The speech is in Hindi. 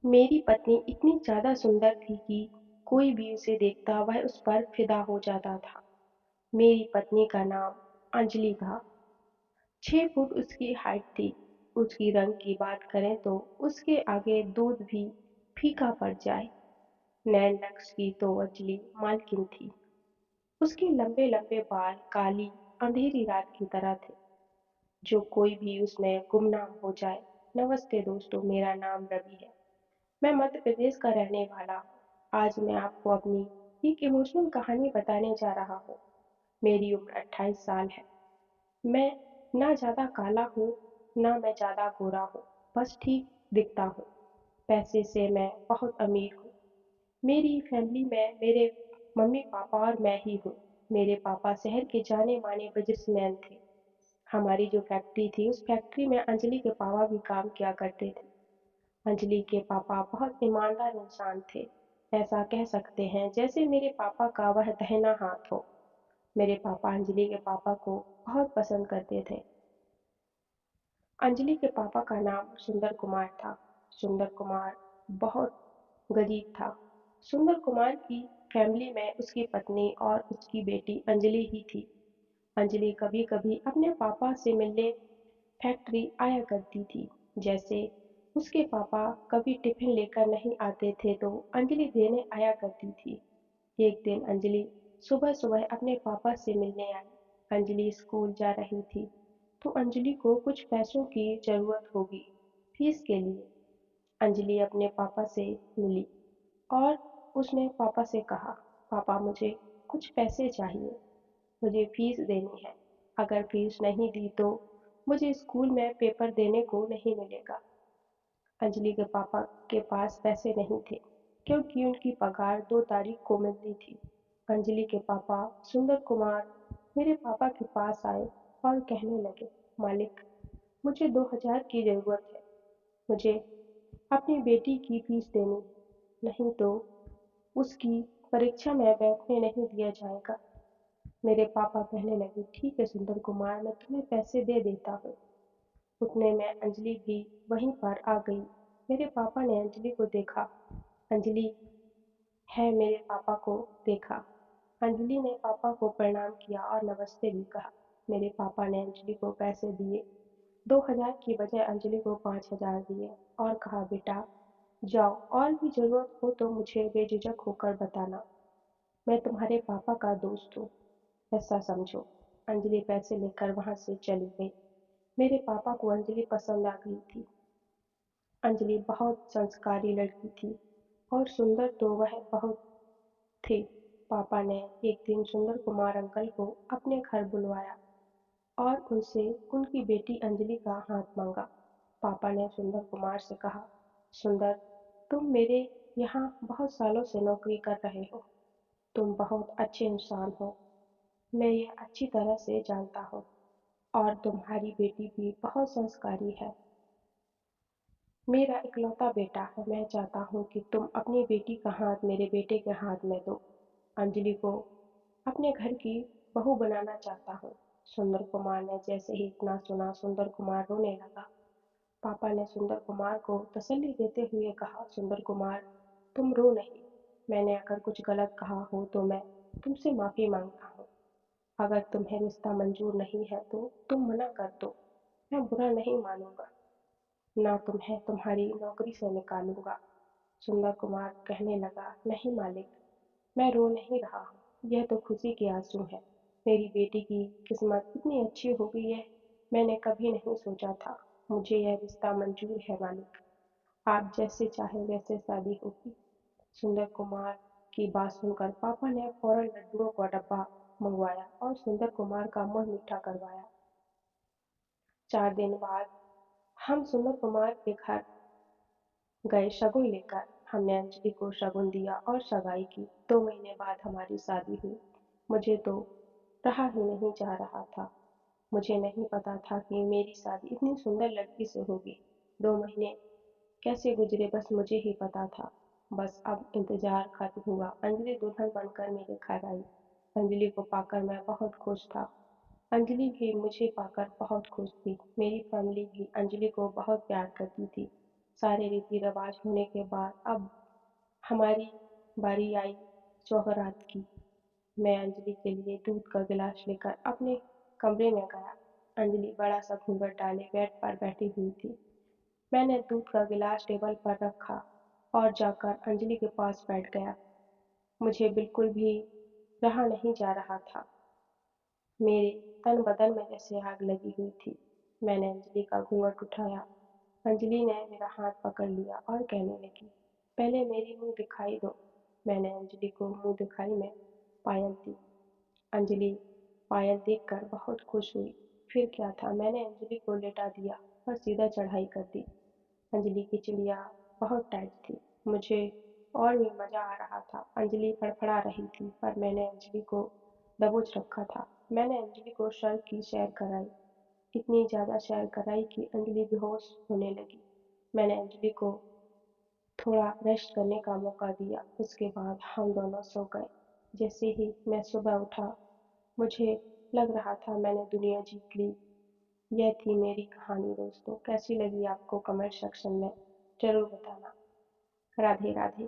मेरी पत्नी इतनी ज़्यादा सुंदर थी कि कोई भी उसे देखता वह उस पर फिदा हो जाता था। मेरी पत्नी का नाम अंजलि था। 6 फुट उसकी हाइट थी। उसकी रंग की बात करें तो उसके आगे दूध भी फीका पड़ जाए। नैन नक्श की तो अंजलि मालकिन थी। उसके लंबे लंबे बाल काली अंधेरी रात की तरह थे, जो कोई भी उसमें गुमनाम हो जाए। नमस्ते दोस्तों, मेरा नाम रवि है। मैं मध्य प्रदेश का रहने वाला हूँ। आज मैं आपको अपनी एक इमोशनल कहानी बताने जा रहा हूँ। मेरी उम्र 28 साल है। मैं ना ज़्यादा काला हूँ, ना मैं ज़्यादा गोरा हूँ, बस ठीक दिखता हूँ। पैसे से मैं बहुत अमीर हूँ। मेरी फैमिली में मेरे मम्मी पापा और मैं ही हूँ। मेरे पापा शहर के जाने माने बिजनेसमैन थे। हमारी जो फैक्ट्री थी, उस फैक्ट्री में अंजलि के पापा भी काम किया करते थे। अंजलि के पापा बहुत ईमानदार इंसान थे। ऐसा कह सकते हैं जैसे मेरे पापा का वह दाहिना हाथ हो। मेरे पापा अंजलि के पापा को बहुत पसंद करते थे। अंजलि के पापा का नाम सुंदर कुमार था। सुंदर कुमार बहुत गरीब था। सुंदर कुमार की फैमिली में उसकी पत्नी और उसकी बेटी अंजलि ही थी। अंजलि कभी-कभी अपने पापा से मिलने फैक्ट्री आया करती थी। जैसे उसके पापा कभी टिफिन लेकर नहीं आते थे तो अंजलि देने आया करती थी। एक दिन अंजलि सुबह-सुबह अपने पापा से मिलने आई। अंजलि स्कूल जा रही थी, तो अंजलि को कुछ पैसों की ज़रूरत होगी, फीस के लिए। अंजलि अपने पापा से मिली और उसने पापा से कहा, "पापा मुझे कुछ पैसे चाहिए, मुझे फीस देनी है। अगर फीस नहीं दी तो मुझे स्कूल में पेपर देने को नहीं मिलेगा।" अंजलि के पापा के पास पैसे नहीं थे, क्योंकि उनकी पगार 2 तारीख को मिलती थी। अंजलि के पापा सुंदर कुमार मेरे पापा के पास आए और कहने लगे, "मालिक, मुझे 2,000 की ज़रूरत है। मुझे अपनी बेटी की फीस देनी है, नहीं तो उसकी परीक्षा में बैठने नहीं दिया जाएगा।" मेरे पापा कहने लगे, "ठीक है सुंदर कुमार, मैं तुम्हें पैसे दे देता हूँ।" उतने में अंजलि भी वहीं पर आ गई। मेरे पापा ने अंजलि को देखा। अंजलि है मेरे पापा को देखा। अंजलि ने पापा को प्रणाम किया और नमस्ते भी कहा। मेरे पापा ने अंजलि को पैसे दिए। 2,000 की बजाय अंजलि को 5,000 दिए और कहा, "बेटा जाओ, और भी ज़रूरत हो तो मुझे बेझिझक होकर बताना। मैं तुम्हारे पापा का दोस्त हूँ, ऐसा समझो।" अंजलि पैसे लेकर वहाँ से चली गई। मेरे पापा को अंजलि पसंद आ गई थी। अंजलि बहुत संस्कारी लड़की थी और सुंदर तो वह बहुत थी। पापा ने एक दिन सुंदर कुमार अंकल को अपने घर बुलवाया और उनसे उनकी बेटी अंजलि का हाथ मांगा। पापा ने सुंदर कुमार से कहा, "सुंदर, तुम मेरे यहाँ बहुत सालों से नौकरी कर रहे हो। तुम बहुत अच्छे इंसान हो। मैं यह अच्छी तरह से जानता हूँ, और तुम्हारी बेटी भी बहुत संस्कारी है। मेरा इकलौता बेटा है। मैं चाहता हूँ कि तुम अपनी बेटी का हाथ मेरे बेटे के हाथ में दो। अंजलि को अपने घर की बहू बनाना चाहता हूँ।" सुंदर कुमार ने जैसे ही इतना सुना, सुंदर कुमार रोने लगा। पापा ने सुंदर कुमार को तसल्ली देते हुए कहा, "सुंदर कुमार, तुम रो नहीं। मैंने अगर कुछ गलत कहा हो तो मैं तुमसे माफ़ी मांगता हूँ। अगर तुम्हें रिश्ता मंजूर नहीं है तो तुम मना कर दो। मैं बुरा नहीं मानूंगा, ना तुम्हें तुम्हारी नौकरी से निकालूंगा।" सुंदर कुमार कहने लगा, "नहीं मालिक, मैं रो नहीं रहा हूँ। यह तो खुशी के आंसू हैं। मेरी बेटी की किस्मत इतनी अच्छी हो गई है, मैंने कभी नहीं सोचा था। मुझे यह रिश्ता मंजूर है मालिक। आप जैसे चाहे वैसे शादी होगी।" सुंदर कुमार की बात सुनकर पापा ने फौरन लड्डुओं का डब्बा मंगवाया और सुंदर कुमार का मुंह मीठा करवाया। 4 दिन बाद हम सुंदर कुमार के घर गए शगुन लेकर। हमने अंजलि को शगुन दिया और सगाई की। 2 महीने बाद हमारी शादी हुई। मुझे तो रहा ही नहीं जा रहा था। मुझे नहीं पता था कि मेरी शादी इतनी सुंदर लड़की से होगी। 2 महीने कैसे गुजरे बस मुझे ही पता था। बस अब इंतजार खत्म हुआ। अंजलि दुल्हन बनकर मेरे घर आई। अंजलि को पाकर मैं बहुत खुश था। अंजलि भी मुझे पाकर बहुत खुश थी। मेरी फैमिली भी अंजलि को बहुत प्यार करती थी। सारे रीति रिवाज होने के बाद अब हमारी बारी आई सौगात की। मैं अंजलि के लिए दूध का गिलास लेकर अपने कमरे में गया। अंजलि बड़ा सा घूंघट डाले बेड पर बैठी हुई थी। मैंने दूध का गिलास टेबल पर रखा और जाकर अंजलि के पास बैठ गया। मुझे बिल्कुल भी रहा नहीं जा रहा था। मेरे तन बदन में जैसे आग लगी हुई थी। मैंने अंजलि का घूंघट उठाया। अंजलि ने मेरा हाथ पकड़ लिया और कहने लगी, पहले मेरी मुंह दिखाई दो। मैंने अंजलि को मुंह दिखाई में पायल दी। अंजलि पायल देखकर बहुत खुश हुई। फिर क्या था, मैंने अंजलि को लेटा दिया और सीधा चढ़ाई कर दी। अंजलि की चिड़िया बहुत टाइट थी। मुझे और भी मजा आ रहा था। अंजलि फड़फड़ा रही थी पर मैंने अंजलि को दबोच रखा था। मैंने अंजलि को सर की सैर कराई। इतनी ज्यादा सैर कराई कि अंजलि बेहोश होने लगी। मैंने अंजलि को थोड़ा रेस्ट करने का मौका दिया। उसके बाद हम दोनों सो गए। जैसे ही मैं सुबह उठा, मुझे लग रहा था मैंने दुनिया जीत ली। यह थी मेरी कहानी दोस्तों। कैसी लगी आपको कमेंट सेक्शन में जरूर बताना। राधे राधे।